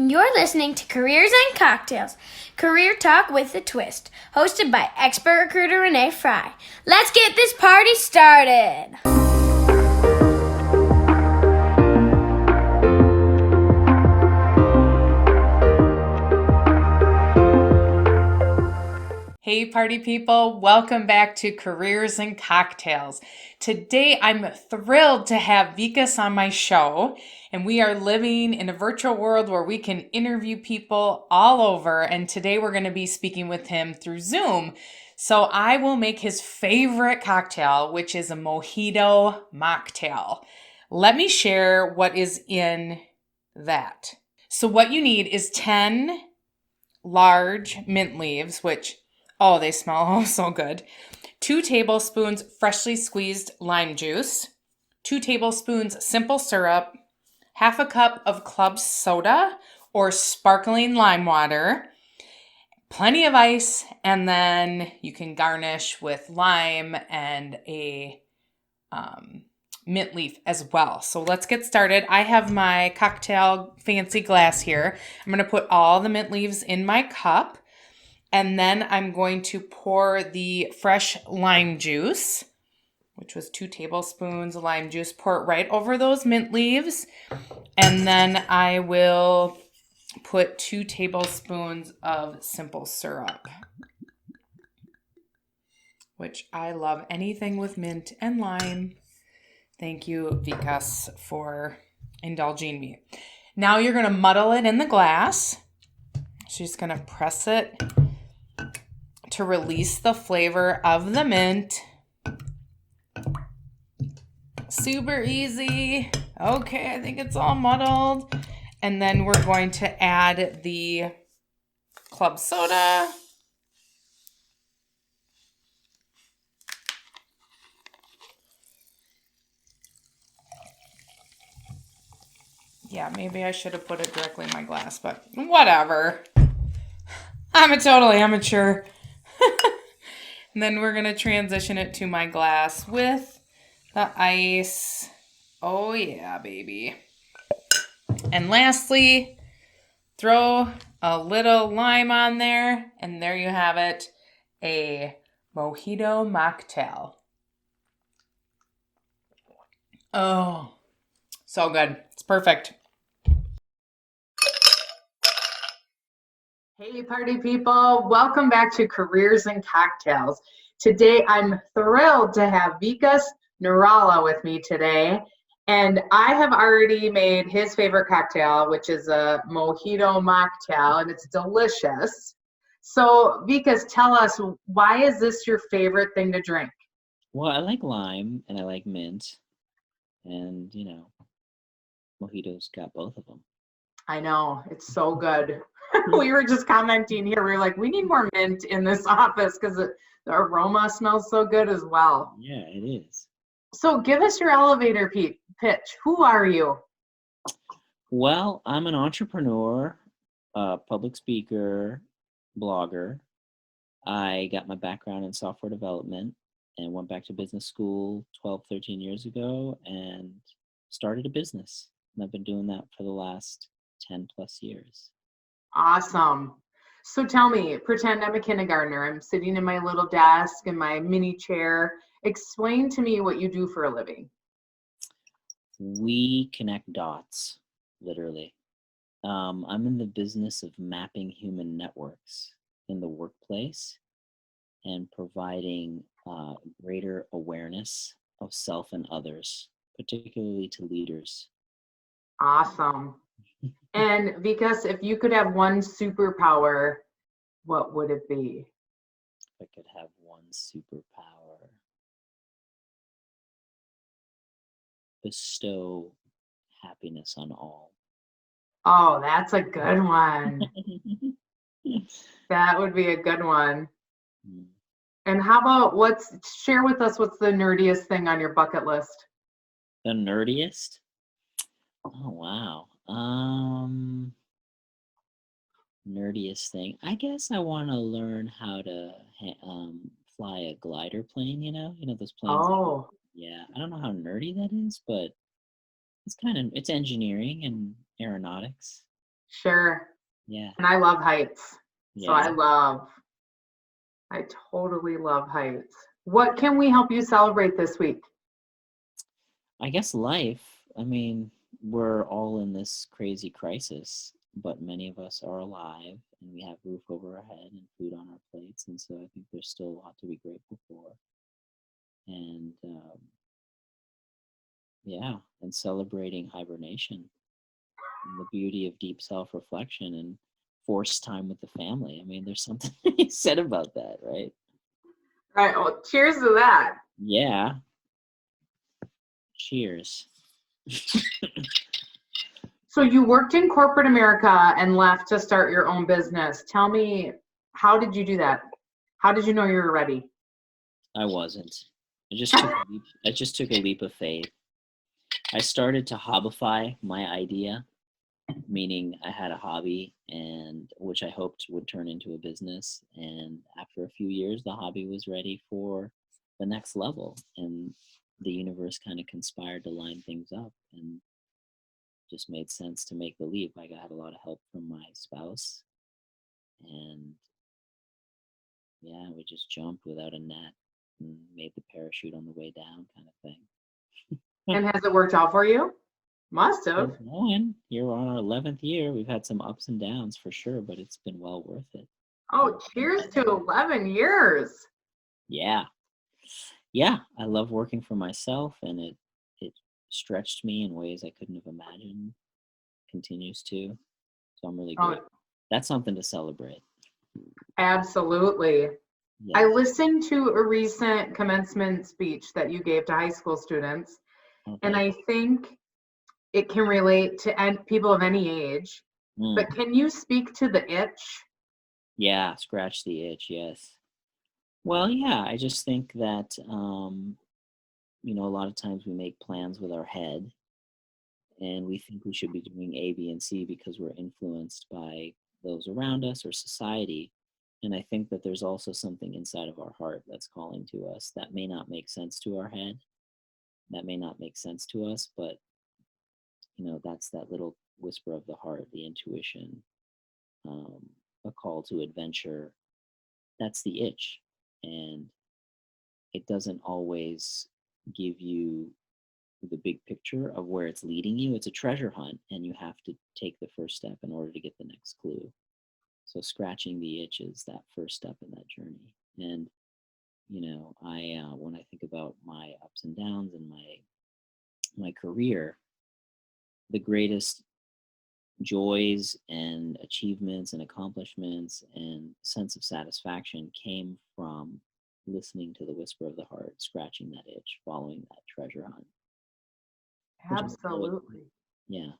You're listening to Careers and Cocktails, career talk with a twist, hosted by expert recruiter Renee Frey. Let's get this party started. Hey party people, welcome back to Careers and Cocktails. Today I'm thrilled to have Vikas on my show, and we are living in a virtual world where we can interview people all over, and today we're going to be speaking with him through Zoom. So I will make his favorite cocktail, which is a Mojito Mocktail. Let me share what is in that. So what you need is 10 large mint leaves, which they smell so good. 2 tablespoons freshly squeezed lime juice, 2 tablespoons simple syrup, half a cup of club soda or sparkling lime water, plenty of ice, and then you can garnish with lime and a mint leaf as well. So let's get started. I have my cocktail fancy glass here. I'm going to put all the mint leaves in my cup. And then I'm going to pour the fresh lime juice, which was 2 tablespoons of lime juice, pour it right over those mint leaves. And then I will put 2 tablespoons of simple syrup, which I love anything with mint and lime. Thank you, Vikas, for indulging me. Now you're going to muddle it in the glass. So you're just going to press it to release the flavor of the mint. Super easy. Okay, I think it's all muddled. And then we're going to add the club soda. Yeah, maybe I should have put it directly in my glass, but whatever. I'm a total amateur. And then we're going to transition it to my glass with the ice. Oh yeah, baby. And lastly, throw a little lime on there, and there you have it, a Mojito Mocktail. Oh, so good. It's perfect. Hey party people, welcome back to Careers and Cocktails. Today I'm thrilled to have Vikas Narula with me today, and I have already made his favorite cocktail, which is a Mojito Mocktail, and it's delicious. So Vikas, tell us, why is this your favorite thing to drink? Well, I like lime and I like mint, and Mojito's got both of them. I know, it's so good. We were just commenting here. We were like, we need more mint in this office because the aroma smells so good as well. Yeah, it is. So give us your elevator pitch. Who are you? Well, I'm an entrepreneur, public speaker, blogger. I got my background in software development and went back to business school 12, 13 years ago and started a business. And I've been doing that for the last 10 plus years. Awesome. So tell me, pretend I'm a kindergartner. I'm sitting in my little desk in my mini chair. Explain to me what you do for a living. We connect dots, literally. I'm in the business of mapping human networks in the workplace and providing greater awareness of self and others, particularly to leaders. Awesome. And Vikas, if you could have one superpower, what would it be? If I could have one superpower, bestow happiness on all. Oh, that's a good one. That would be a good one. And how about share with us what's the nerdiest thing on your bucket list? The nerdiest? Oh, wow. Nerdiest thing. I guess I want to learn how to fly a glider plane, you know those planes. Oh. Yeah, I don't know how nerdy that is, but it's engineering and aeronautics. Sure. Yeah. And I love heights. So Yeah. I totally love heights. What can we help you celebrate this week? I guess life, I mean, we're all in this crazy crisis, but many of us are alive and we have roof over our head and food on our plates. And so I think there's still a lot to be grateful for. And yeah, and celebrating hibernation and the beauty of deep self reflection and forced time with the family. I mean, there's something to be said about that, right? Right. Well, cheers to that. Yeah. Cheers. So you worked in corporate America and left to start your own business. Tell me, how did you do that? How did you know you were ready? I wasn't. I just took a leap of faith. I started to hobbyify my idea, meaning I had a hobby and which I hoped would turn into a business. And after a few years, the hobby was ready for the next level. And the universe kind of conspired to line things up and just made sense to make the leap. I had a lot of help from my spouse, and yeah, we just jumped without a net and made the parachute on the way down, kind of thing. And has it worked out for you? Must have. Here we're on our 11th year. We've had some ups and downs for sure, but it's been well worth it. Oh, cheers to 11 years. Yeah. Yeah, I love working for myself, and it stretched me in ways I couldn't have imagined. Continues to. So I'm really Oh, grateful. That's something to celebrate. absolutely. Yeah. I listened to a recent commencement speech that you gave to high school students, and Okay. I think it can relate to people of any age. Mm. But can you speak to the itch? Yeah, scratch the itch, yes. Well, yeah, I just think that a lot of times we make plans with our head and we think we should be doing A, B, and C because we're influenced by those around us or society. And I think that there's also something inside of our heart that's calling to us that may not make sense to our head, that may not make sense to us, but that's that little whisper of the heart, the intuition, a call to adventure. That's the itch. And it doesn't always give you the big picture of where it's leading you. It's a treasure hunt, and you have to take the first step in order to get the next clue. So scratching the itch is that first step in that journey. And I when I think about my ups and downs in my career, the greatest joys and achievements and accomplishments and sense of satisfaction came from listening to the whisper of the heart, scratching that itch, following that treasure hunt. Absolutely. Yeah.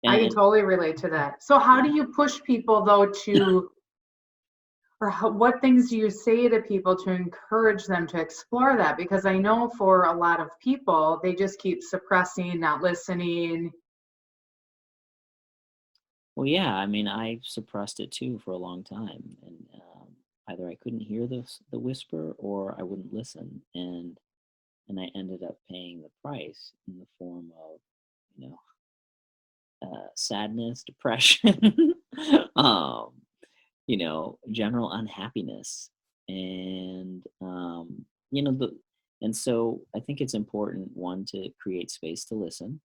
I can totally relate to that. So how do you push people though what things do you say to people to encourage them to explore that? Because I know for a lot of people, they just keep suppressing, not listening. Well, yeah, I mean, I suppressed it too for a long time, and either I couldn't hear the whisper or I wouldn't listen, and I ended up paying the price in the form of, sadness, depression, um, general unhappiness, and and so I think it's important, one, to create space to listen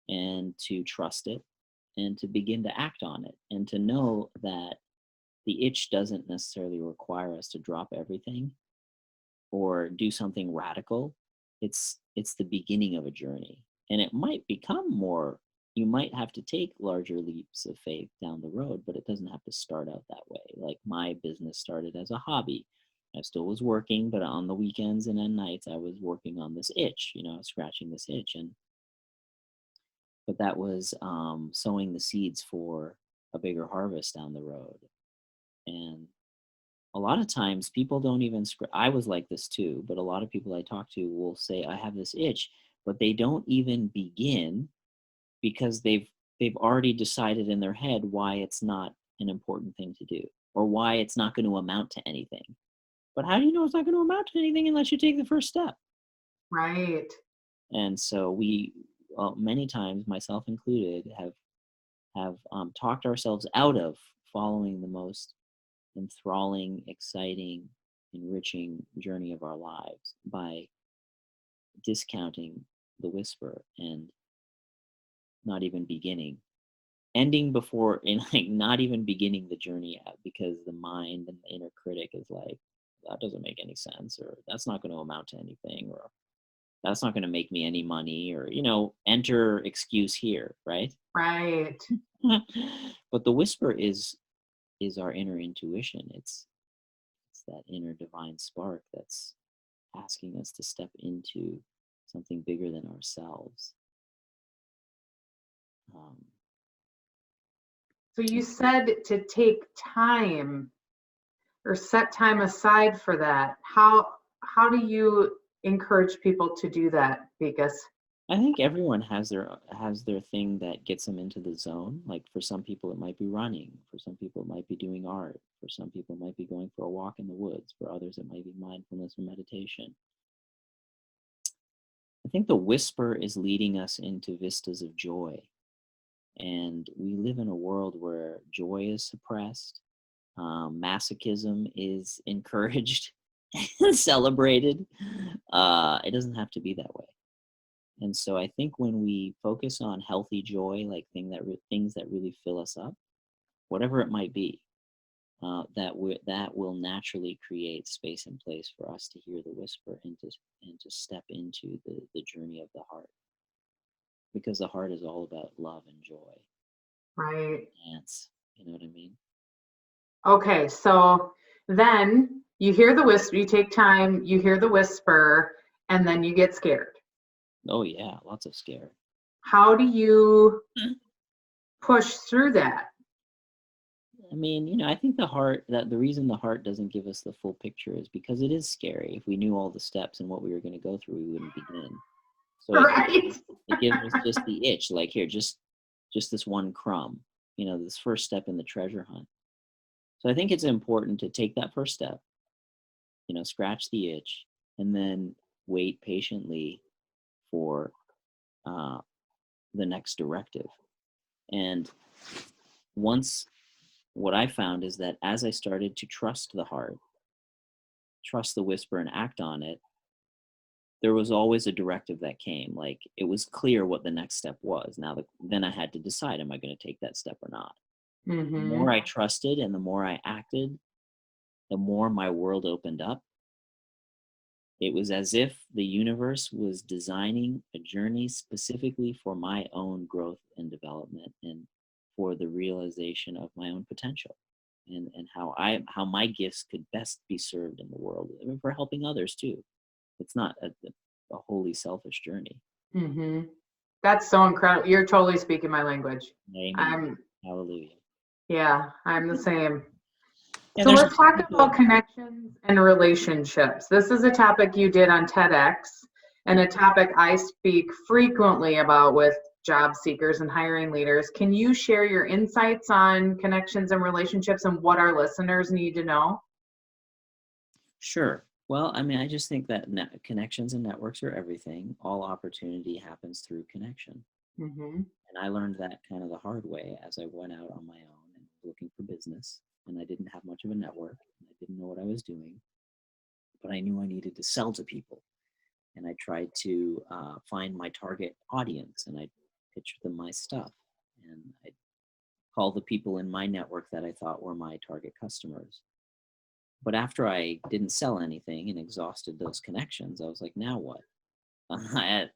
and to trust it and to begin to act on it and to know that the itch doesn't necessarily require us to drop everything or do something radical. It's the beginning of a journey, and it might become more. You might have to take larger leaps of faith down the road, but it doesn't have to start out that way. Like my business started as a hobby. I still was working, but on the weekends and at nights I was working on this itch, scratching this itch. But that was sowing the seeds for a bigger harvest down the road. And a lot of times people don't even I was like this too, but a lot of people I talk to will say I have this itch, but they don't even begin because they've already decided in their head why it's not an important thing to do or why it's not going to amount to anything. But how do you know it's not going to amount to anything unless you take the first step? Right. And so many times, myself included, have have talked ourselves out of following the most enthralling, exciting, enriching journey of our lives by discounting the whisper and not even beginning, ending before, and like not even beginning the journey yet, because the mind and the inner critic is like, that doesn't make any sense, or that's not going to amount to anything, or that's not going to make me any money, or enter excuse here, right? Right. But the whisper is our inner intuition. It's that inner divine spark that's asking us to step into something bigger than ourselves. So you said to take time or set time aside for that. How do you encourage people to do that, Vikas? I think everyone has their thing that gets them into the zone. Like for some people it might be running, for some people it might be doing art, for some people it might be going for a walk in the woods, for others it might be mindfulness or meditation. I think the whisper is leading us into vistas of joy. And we live in a world where joy is suppressed, masochism is encouraged and celebrated. It doesn't have to be that way. And so I think when we focus on healthy joy, like things that really fill us up, whatever it might be, that will naturally create space and place for us to hear the whisper and to step into the journey of the heart. Because the heart is all about love and joy. Right. Dance. You know what I mean? Okay, so then you hear the whisper, you take time, you hear the whisper, and then you get scared. Oh yeah, lots of scare. How do you push through that? I mean, I think the reason the heart doesn't give us the full picture is because it is scary. If we knew all the steps and what we were going to go through, we wouldn't begin. So Right. it gives us just the itch, like here, just this one crumb, this first step in the treasure hunt. So I think it's important to take that first step, scratch the itch, and then wait patiently for the next directive. And what I found is that as I started to trust the heart, trust the whisper, and act on it, there was always a directive that came. Like it was clear what the next step was. Then I had to decide, am I going to take that step or not? Mm-hmm. The more I trusted and the more I acted, the more my world opened up. It was as if the universe was designing a journey specifically for my own growth and development and for the realization of my own potential and how my gifts could best be served in the world, and for helping others too. It's not a wholly selfish journey. Mm-hmm. That's so incredible. You're totally speaking my language. Amen. Hallelujah. Yeah, I'm the same. Yeah, So let's talk about connections and relationships. This is a topic you did on TEDx and a topic I speak frequently about with job seekers and hiring leaders. Can you share your insights on connections and relationships and what our listeners need to know? Sure. Well, I mean, I just think that connections and networks are everything. All opportunity happens through connection. Mm-hmm. And I learned that kind of the hard way as I went out on my own and looking for business. And I didn't have much of a network. And I didn't know what I was doing. But I knew I needed to sell to people. And I tried to find my target audience. And I pitched them my stuff. And I called the people in my network that I thought were my target customers. But after I didn't sell anything and exhausted those connections, I was like, now what? I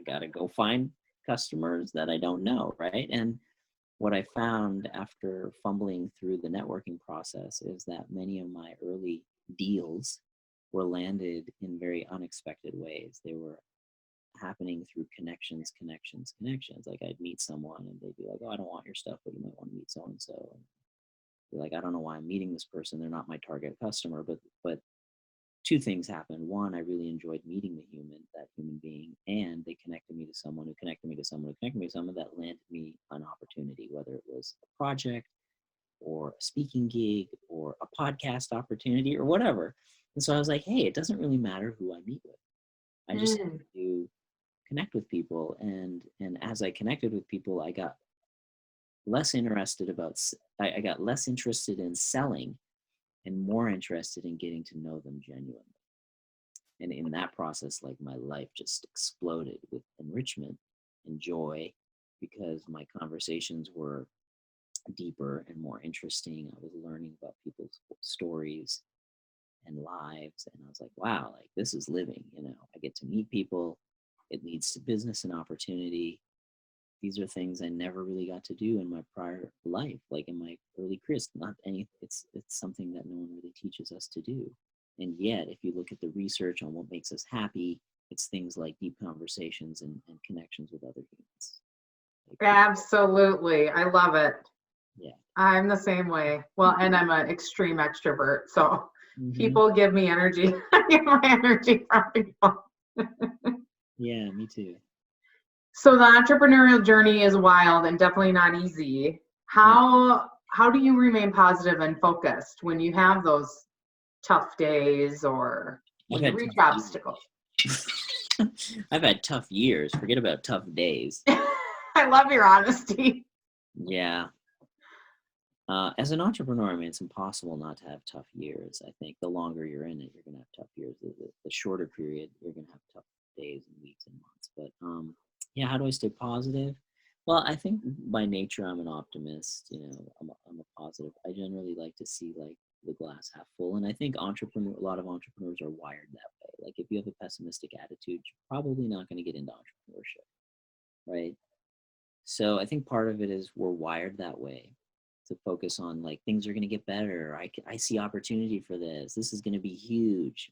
got to go find customers that I don't know, right? And what I found after fumbling through the networking process is that many of my early deals were landed in very unexpected ways. They were happening through connections. Like I'd meet someone and they'd be like, oh, I don't want your stuff, but you might want to meet so-and-so. Like, I don't know why I'm meeting this person. They're not my target customer, but two things happened. One, I really enjoyed meeting that human being, and they connected me to someone who connected me to someone who connected me to someone that landed me an opportunity, whether it was a project or a speaking gig or a podcast opportunity or whatever. And so I was like, hey, it doesn't really matter who I meet with. I just have to connect with people. And as I connected with people, I got less interested I got less interested in selling and more interested in getting to know them genuinely. And in that process, like my life just exploded with enrichment and joy because my conversations were deeper and more interesting. I was learning about people's stories and lives. And I was like, wow, like this is living, I get to meet people. It leads to business and opportunity. These are things I never really got to do in my prior life, like in my early career. It's something that no one really teaches us to do. And yet, if you look at the research on what makes us happy, it's things like deep conversations and connections with other humans. Absolutely. I love it. Yeah. I'm the same way. Well, and I'm an extreme extrovert. So people give me energy. I get my energy from people. Yeah, me too. So the entrepreneurial journey is wild and definitely not easy. How do you remain positive and focused when you have those tough days or when you reach obstacles? I've had tough years. Forget about tough days. I love your honesty. Yeah. As an entrepreneur, I mean, it's impossible not to have tough years. I think the longer you're in it, you're going to have tough years. The shorter period, you're going to have tough days and weeks and months. But yeah, how do I stay positive? Well, I think by nature, I'm an optimist. I'm a positive. I generally like to see like the glass half full. And I think a lot of entrepreneurs are wired that way. Like if you have a pessimistic attitude, you're probably not going to get into entrepreneurship, right? So I think part of it is we're wired that way, to focus on like things are going to get better. I see opportunity for this. This is going to be huge,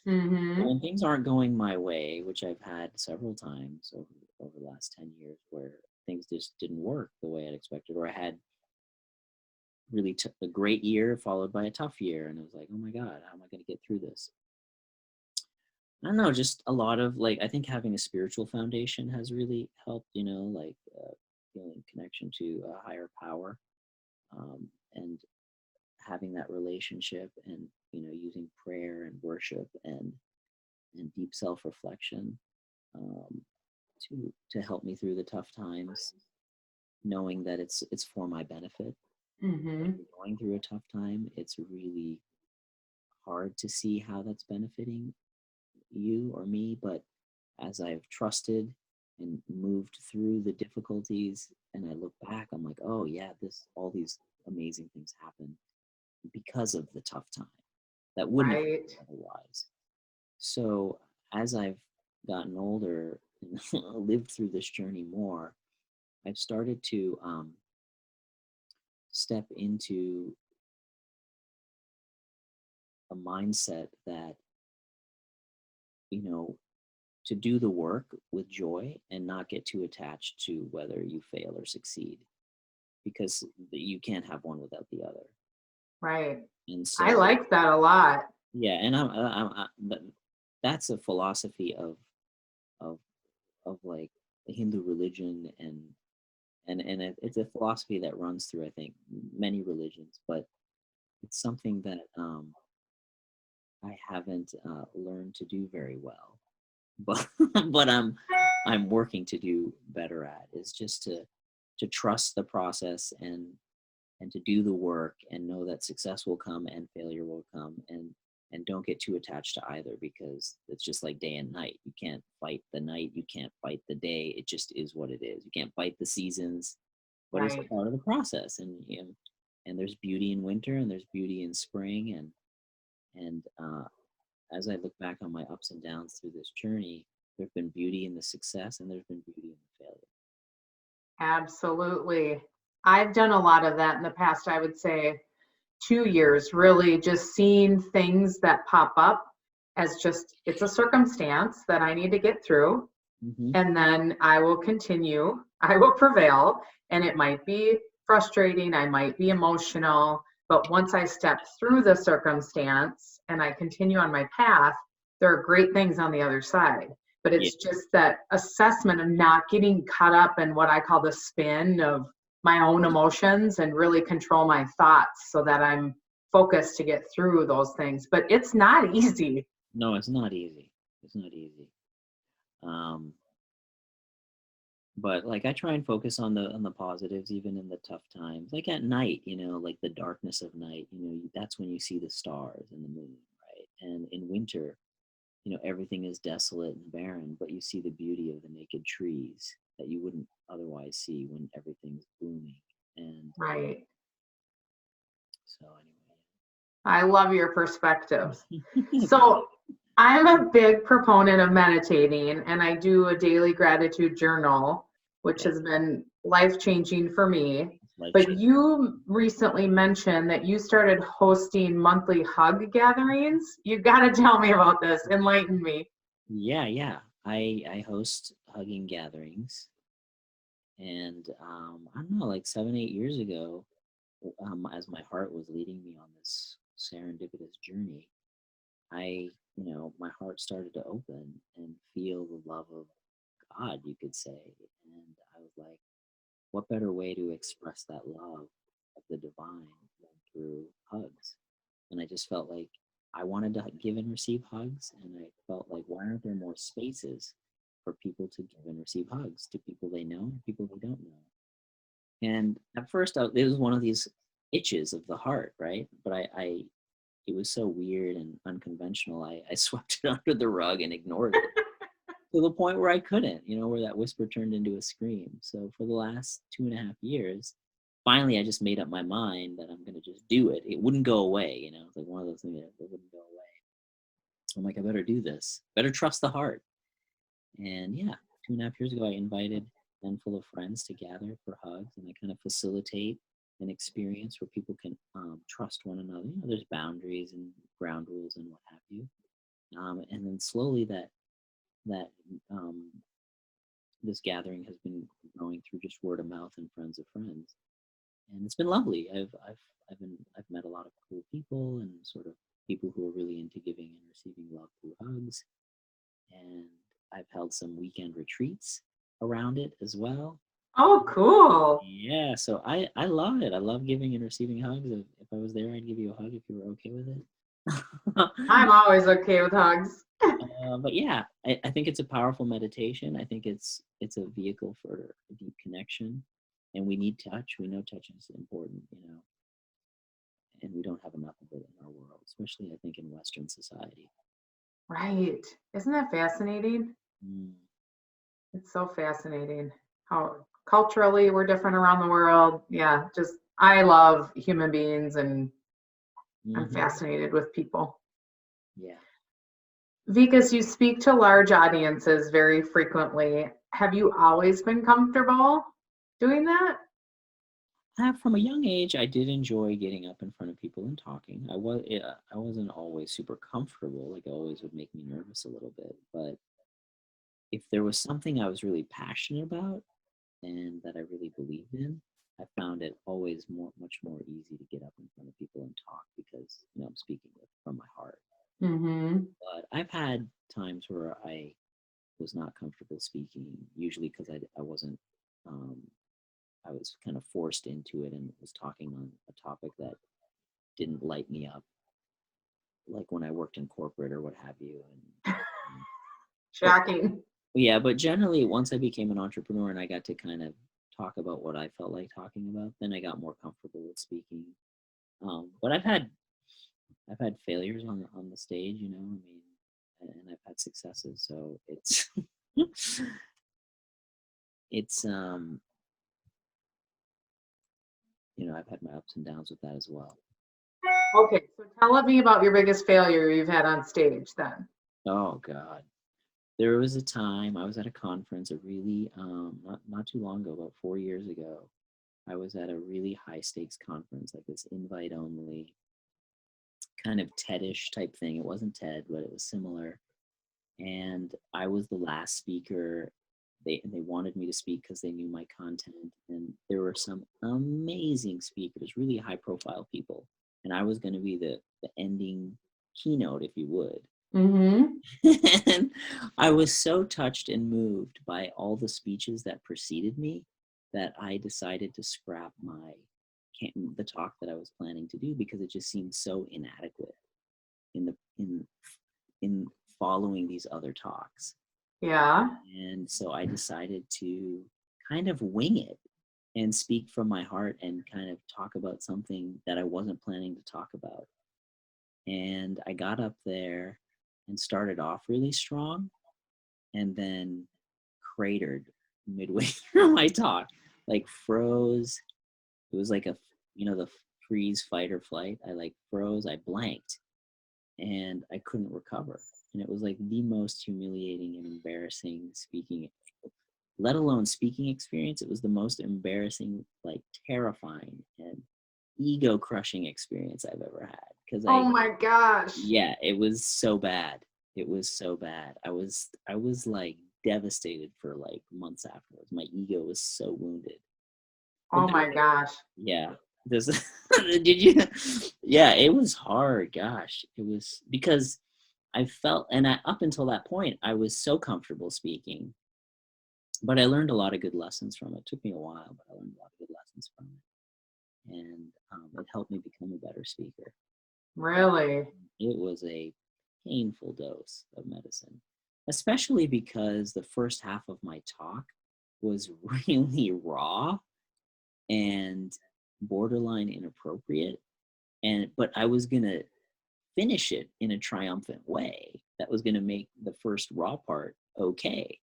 When things aren't going my way, which I've had several times over the last 10 years where things just didn't work the way I'd expected, or I had really a great year followed by a tough year. And I was like, oh my God, how am I going to get through this? I don't know, just a lot of like, I think having a spiritual foundation has really helped, feeling connection to a higher power. And having that relationship and using prayer and worship and deep self-reflection to help me through the tough times, knowing that it's for my benefit. If you're going through a tough time, it's really hard to see how that's benefiting you or me, but as I've trusted and moved through the difficulties and I look back, I'm like, oh yeah, all these amazing things happen because of the tough time that wouldn't have happened otherwise. So as I've gotten older and lived through this journey more, I've started to step into a mindset that, to do the work with joy and not get too attached to whether you fail or succeed, because you can't have one without the other. Right. And so I like that a lot. Yeah, and but that's a philosophy of like the Hindu religion, and it's a philosophy that runs through, I think, many religions, but it's something that I haven't learned to do very well, but I'm working to do better at, is just to trust the process and to do the work and know that success will come and failure will come, and don't get too attached to either, because it's just like day and night. You can't fight the night, you can't fight the day. It just is what it is. You can't fight the seasons, but it's part of the process. And and there's beauty in winter and there's beauty in spring, and as I look back on my ups and downs through this journey, there's been beauty in the success and there's been beauty in the failure. Absolutely. I've done a lot of that in the past, I would say 2 years, really just seeing things that pop up as just, it's a circumstance that I need to get through. And then I will continue, I will prevail. And it might be frustrating, I might be emotional, but once I step through the circumstance and I continue on my path, there are great things on the other side. But it's just that assessment of not getting caught up in what I call the spin of my own emotions, and really control my thoughts so that I'm focused to get through those things. But it's not easy. No, it's not easy. It's not easy. But like I try and focus on the positives even in the tough times. Like at night, like the darkness of night, that's when you see the stars and the moon, right? And in winter, everything is desolate and barren, but you see the beauty of the naked trees that you wouldn't otherwise see when everything's blooming. And Right. so anyway. I love your perspectives. So I'm a big proponent of meditating, and I do a daily gratitude journal, which has been life-changing for me. But you recently mentioned that you started hosting monthly hug gatherings. You got to tell me about this. Enlighten me. Yeah. I host hugging gatherings, and I don't know, like 7, 8 years ago, as my heart was leading me on this serendipitous journey, my heart started to open and feel the love of God, you could say. And I was like, what better way to express that love of the divine than through hugs? And I just felt like I wanted to give and receive hugs. And I felt like, why aren't there more spaces for people to give and receive hugs to people they know and people they don't know? And at first, it was one of these itches of the heart, right? But it was so weird and unconventional. I swept it under the rug and ignored it to the point where I couldn't, where that whisper turned into a scream. So for the last 2.5 years, finally, I just made up my mind that I'm going to just do it. It wouldn't go away, It's like one of those things that wouldn't go away. So I'm like, I better do this. Better trust the heart. And yeah, 2.5 years ago, I invited a handful of friends to gather for hugs, and I kind of facilitate an experience where people can trust one another. There's boundaries and ground rules and what have you. And then slowly that this gathering has been growing through just word of mouth and friends of friends, and it's been lovely. I've met a lot of cool people and sort of people who are really into giving and receiving love through hugs, and I've held some weekend retreats around it as well. Oh, cool. Yeah, so I love it. I love giving and receiving hugs. If I was there, I'd give you a hug if you were okay with it. I'm always okay with hugs. But yeah, I think it's a powerful meditation. I think it's a vehicle for a deep connection, and we need touch. We know touch is important, and we don't have enough of it in our world, especially I think in Western society. Right. Isn't that fascinating? Mm. It's so fascinating how culturally we're different around the world. Yeah, just I love human beings, and I'm fascinated with people. Yeah. Vikas, you speak to large audiences very frequently. Have you always been comfortable doing that? From a young age, I did enjoy getting up in front of people and talking. I wasn't always super comfortable. Like it always would make me nervous a little bit. But if there was something I was really passionate about and that I really believed in, I found it always much more easy to get up in front of people and talk because I'm speaking from my heart. Mm-hmm. But I've had times where I was not comfortable speaking, usually because I wasn't. I was kind of forced into it and was talking on a topic that didn't light me up, like when I worked in corporate or what have you. And Shocking. yeah, but generally, once I became an entrepreneur and I got to kind of talk about what I felt like talking about, then I got more comfortable with speaking. But I've had failures on the stage, I mean, and I've had successes. So it's it's I've had my ups and downs with that as well. Okay, so tell me about your biggest failure you've had on stage then. Oh God. There was a time I was at a conference, a really not too long ago, about 4 years ago. I was at a really high stakes conference, like this invite only kind of TED-ish type thing. It wasn't TED, but it was similar. And I was the last speaker. They wanted me to speak because they knew my content. And there were some amazing speakers, really high profile people. And I was going to be the ending keynote, if you would. Mm-hmm. And I was so touched and moved by all the speeches that preceded me that I decided to scrap the talk that I was planning to do because it just seemed so inadequate in following these other talks. Yeah. And so I decided to kind of wing it and speak from my heart and kind of talk about something that I wasn't planning to talk about. And I got up there and started off really strong and then cratered midway through my talk, like froze. It was like the freeze, fight or flight. I like froze, I blanked, and I couldn't recover. And it was like the most humiliating and embarrassing speaking, let alone speaking experience. It was the most embarrassing, like terrifying and ego crushing experience I've ever had. Because Oh my gosh. yeah, it was so bad. It was so bad. I was like devastated for like months afterwards. My ego was so wounded. Oh my gosh. Yeah. This did you yeah, it was hard. Gosh. It was because I felt, and up until that point, I was so comfortable speaking, but I learned a lot of good lessons from it. It took me a while, but I learned a lot of good lessons from it. And it helped me become a better speaker. Really? It was a painful dose of medicine, especially because the first half of my talk was really raw and borderline inappropriate. But I was going to finish it in a triumphant way that was going to make the first raw part okay.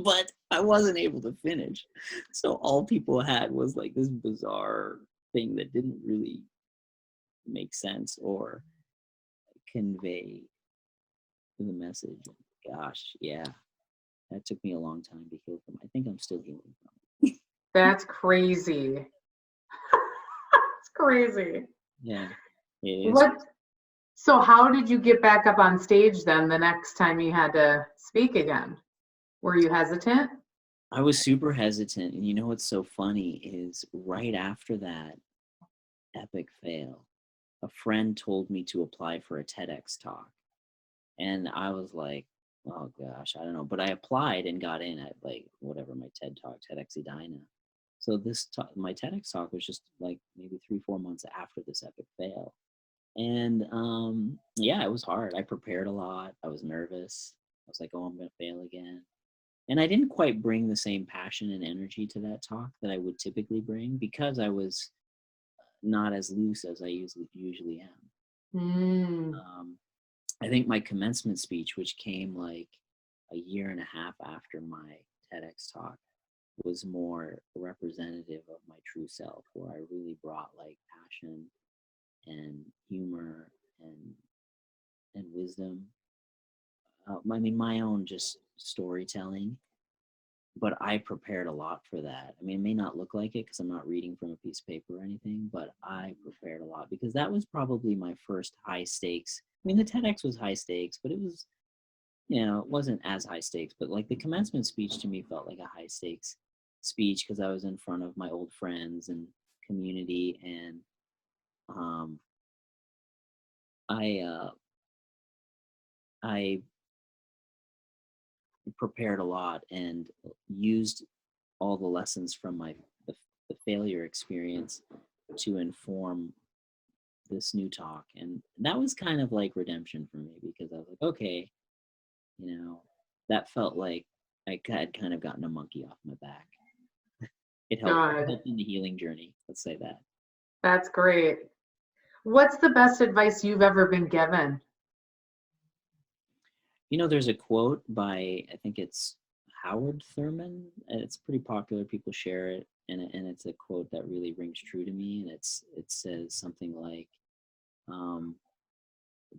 But I wasn't able to finish. So all people had was like this bizarre thing that didn't really make sense or convey the message. Gosh, yeah. That took me a long time to heal from. I think I'm still healing from it. That's crazy. It's crazy. Yeah, it is. So how did you get back up on stage then the next time you had to speak again? Were you hesitant? I was super hesitant. And you know what's so funny is right after that epic fail, a friend told me to apply for a TEDx talk. And I was like, oh gosh, I don't know. But I applied and got in at like whatever my TED talk, TEDx Edina. So my TEDx talk was just like maybe 3-4 months after this epic fail. And yeah, it was hard. I prepared a lot. I was nervous. I was like, oh, I'm going to fail again. And I didn't quite bring the same passion and energy to that talk that I would typically bring because I was not as loose as I usually am. I think my commencement speech, which came like a year and a half after my TEDx talk, was more representative of my true self, where I really brought like passion and humor and wisdom. I mean, my own just storytelling, but I prepared a lot for that. I mean, it may not look like it because I'm not reading from a piece of paper or anything, but I prepared a lot because that was probably my first high stakes. I mean, the TEDx was high stakes, but it was, it wasn't as high stakes, but like the commencement speech to me felt like a high stakes speech because I was in front of my old friends and community, and I prepared a lot and used all the lessons from the failure experience to inform this new talk. And that was kind of like redemption for me because I was like, okay, that felt like I had kind of gotten a monkey off my back. It helped in the healing journey. Let's say that. That's great. What's the best advice you've ever been given? There's a quote by, I think it's Howard Thurman. It's pretty popular. People share it. And it's a quote that really rings true to me. And it says something like,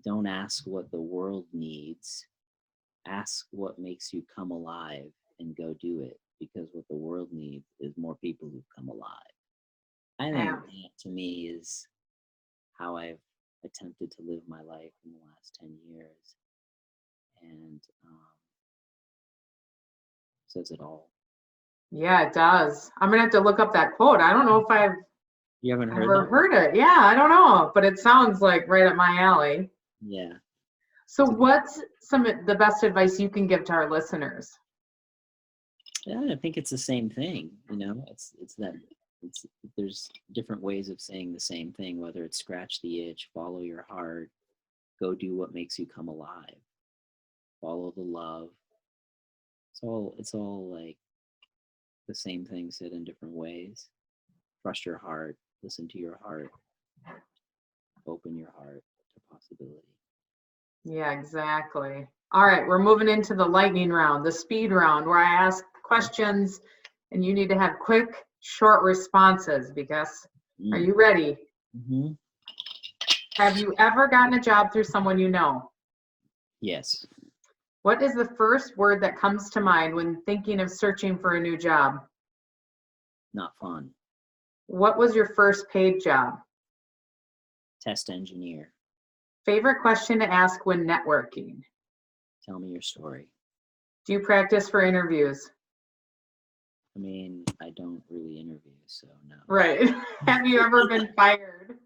don't ask what the world needs. Ask what makes you come alive and go do it. Because what the world needs is more people who come alive. I think that to me is how I've attempted to live my life in the last 10 years. And says it all. Yeah, it does. I'm gonna have to look up that quote. I don't know if I've You haven't ever heard it. Yeah, I don't know, but it sounds like right up my alley. Yeah. So what's some of the best advice you can give to our listeners? Yeah, I think it's the same thing. There's different ways of saying the same thing, whether it's scratch the itch, follow your heart, go do what makes you come alive, follow the love. It's all like the same thing said in different ways. Trust your heart, listen to your heart, open your heart to possibility. Yeah, exactly. All right, we're moving into the lightning round, the speed round, where I ask questions and you need to have quick, short responses. Because are you ready? Mm-hmm. Have you ever gotten a job through someone you know? Yes. What is the first word that comes to mind when thinking of searching for a new job? Not fun. What was your first paid job? Test engineer. Favorite question to ask when networking? Tell me your story. Do you practice for interviews? I mean, I don't really interview, so no. Right. Have you ever been fired?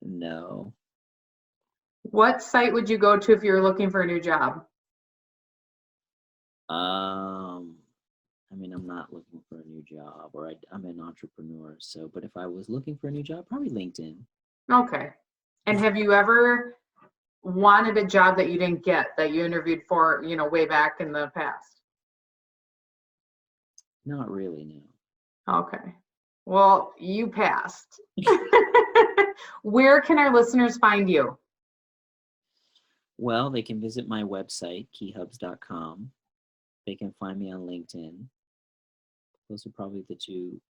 No. What site would you go to if you were looking for a new job? I mean, I'm not looking for a new job, or I'm an entrepreneur. So, but if I was looking for a new job, probably LinkedIn. Okay. And have you ever wanted a job that you didn't get, that you interviewed for, way back in the past? Not really, no. Okay. Well, you passed. Where can our listeners find you? Well, they can visit my website, keyhubs.com. They can find me on LinkedIn. Those are probably the two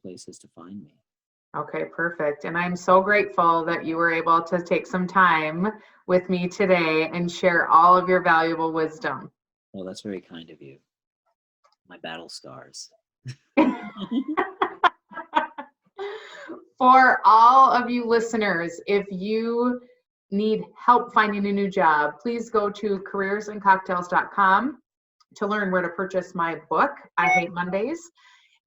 places to find me. Okay, perfect. And I'm so grateful that you were able to take some time with me today and share all of your valuable wisdom. Well, that's very kind of you. My battle scars. For all of you listeners, if you need help finding a new job, please go to careersandcocktails.com to learn where to purchase my book, I Hate Mondays.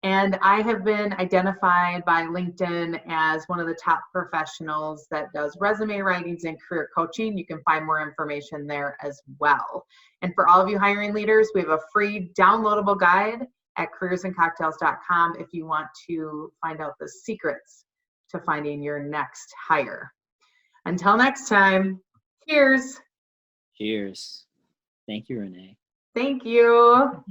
And I have been identified by LinkedIn as one of the top professionals that does resume writings and career coaching. You can find more information there as well. And for all of you hiring leaders, we have a free downloadable guide at careersandcocktails.com if you want to find out the secrets to finding your next hire. Until next time, cheers. Cheers. Thank you, Renee. Thank you.